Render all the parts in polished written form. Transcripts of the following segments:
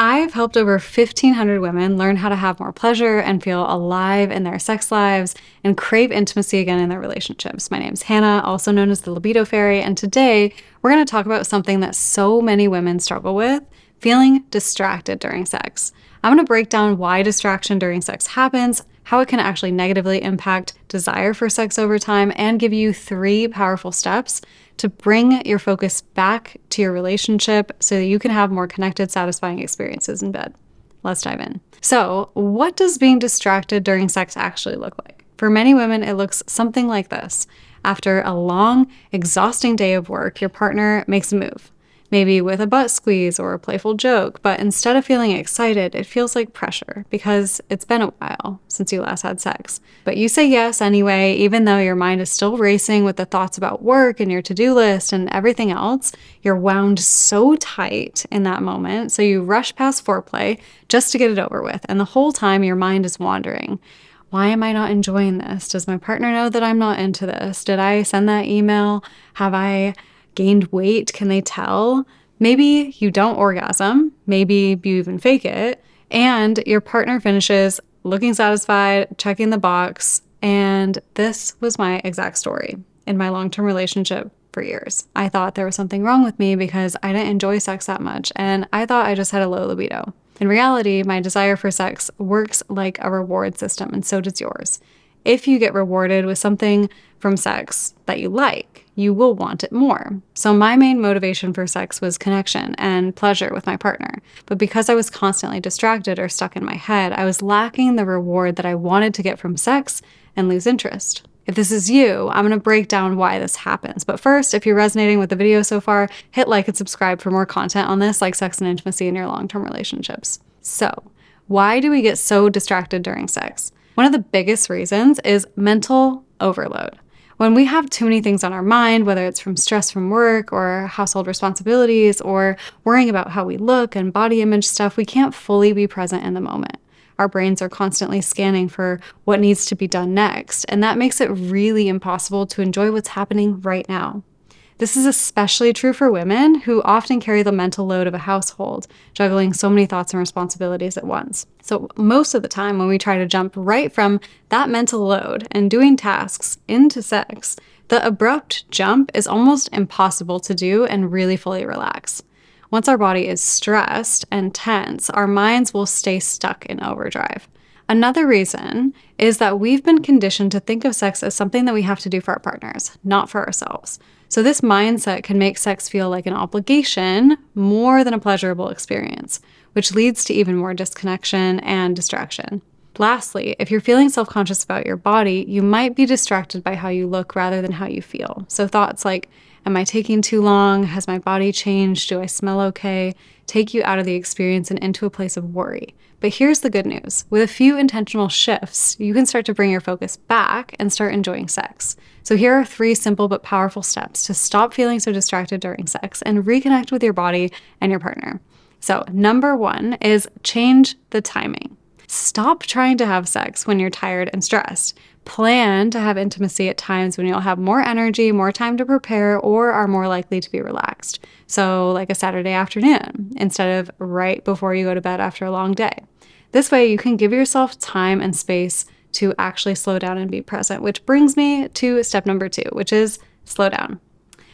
I've helped over 1,500 women learn how to have more pleasure and feel alive in their sex lives and crave intimacy again in their relationships. My name's Hannah, also known as the Libido Fairy, and today we're going to talk about something that so many women struggle with: feeling distracted during sex. I'm going to break down why distraction during sex happens, how it can actually negatively impact desire for sex over time, and give you 3 powerful steps to bring your focus back to your relationship so that you can have more connected, satisfying experiences in bed. Let's dive in. So, what does being distracted during sex actually look like? For many women, it looks something like this. After a long, exhausting day of work, your partner makes a move. Maybe with a butt squeeze or a playful joke, but instead of feeling excited, it feels like pressure because it's been a while since you last had sex. But you say yes anyway, even though your mind is still racing with the thoughts about work and your to-do list and everything else. You're wound so tight in that moment, so you rush past foreplay just to get it over with. And the whole time your mind is wandering. Why am I not enjoying this? Does my partner know that I'm not into this? Did I send that email? Have I gained weight? Can they tell? Maybe you don't orgasm. Maybe you even fake it. And your partner finishes looking satisfied, checking the box. And this was my exact story in my long-term relationship for years. I thought there was something wrong with me because I didn't enjoy sex that much. And I thought I just had a low libido. In reality, my desire for sex works like a reward system, and so does yours. If you get rewarded with something from sex that you like, you will want it more. So my main motivation for sex was connection and pleasure with my partner. But because I was constantly distracted or stuck in my head, I was lacking the reward that I wanted to get from sex and lose interest. If this is you, I'm going to break down why this happens. But first, if you're resonating with the video so far, hit like and subscribe for more content on this, like sex and intimacy in your long-term relationships. So, why do we get so distracted during sex? One of the biggest reasons is mental overload. When we have too many things on our mind, whether it's from stress from work or household responsibilities or worrying about how we look and body image stuff, we can't fully be present in the moment. Our brains are constantly scanning for what needs to be done next, and that makes it really impossible to enjoy what's happening right now. This is especially true for women who often carry the mental load of a household, juggling so many thoughts and responsibilities at once. So most of the time when we try to jump right from that mental load and doing tasks into sex, the abrupt jump is almost impossible to do and really fully relax. Once our body is stressed and tense, our minds will stay stuck in overdrive. Another reason is that we've been conditioned to think of sex as something that we have to do for our partners, not for ourselves. So this mindset can make sex feel like an obligation more than a pleasurable experience, which leads to even more disconnection and distraction. Lastly, if you're feeling self-conscious about your body, you might be distracted by how you look rather than how you feel. So thoughts like, am I taking too long? Has my body changed? Do I smell okay? Take you out of the experience and into a place of worry. But here's the good news. With a few intentional shifts, you can start to bring your focus back and start enjoying sex. So here are 3 simple but powerful steps to stop feeling so distracted during sex and reconnect with your body and your partner. So number 1 is change the timing. Stop trying to have sex when you're tired and stressed. Plan to have intimacy at times when you'll have more energy, more time to prepare, or are more likely to be relaxed. So like a Saturday afternoon, instead of right before you go to bed after a long day. This way you can give yourself time and space to actually slow down and be present, which brings me to step number 2, which is slow down.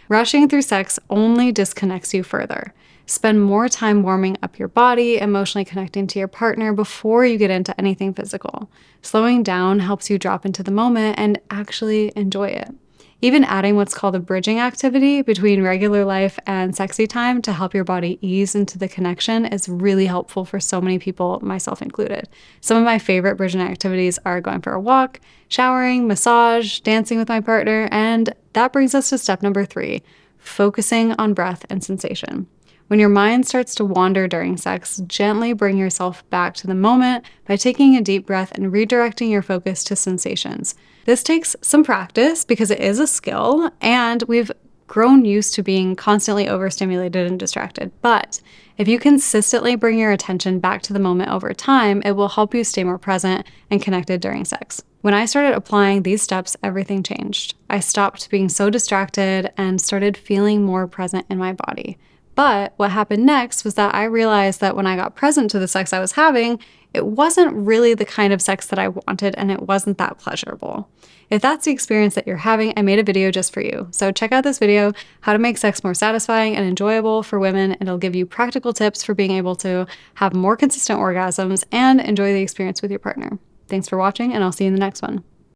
Rushing through sex only disconnects you further. Spend more time warming up your body, emotionally connecting to your partner before you get into anything physical. Slowing down helps you drop into the moment and actually enjoy it. Even adding what's called a bridging activity between regular life and sexy time to help your body ease into the connection is really helpful for so many people, myself included. Some of my favorite bridging activities are going for a walk, showering, massage, dancing with my partner, and that brings us to step number 3, focusing on breath and sensation. When your mind starts to wander during sex, gently bring yourself back to the moment by taking a deep breath and redirecting your focus to sensations. This takes some practice because it is a skill, and we've grown used to being constantly overstimulated and distracted. But if you consistently bring your attention back to the moment over time, it will help you stay more present and connected during sex. When I started applying these steps, everything changed. I stopped being so distracted and started feeling more present in my body. But what happened next was that I realized that when I got present to the sex I was having, it wasn't really the kind of sex that I wanted, and it wasn't that pleasurable. If that's the experience that you're having, I made a video just for you. So check out this video, how to make sex more satisfying and enjoyable for women. And it'll give you practical tips for being able to have more consistent orgasms and enjoy the experience with your partner. Thanks for watching, and I'll see you in the next one.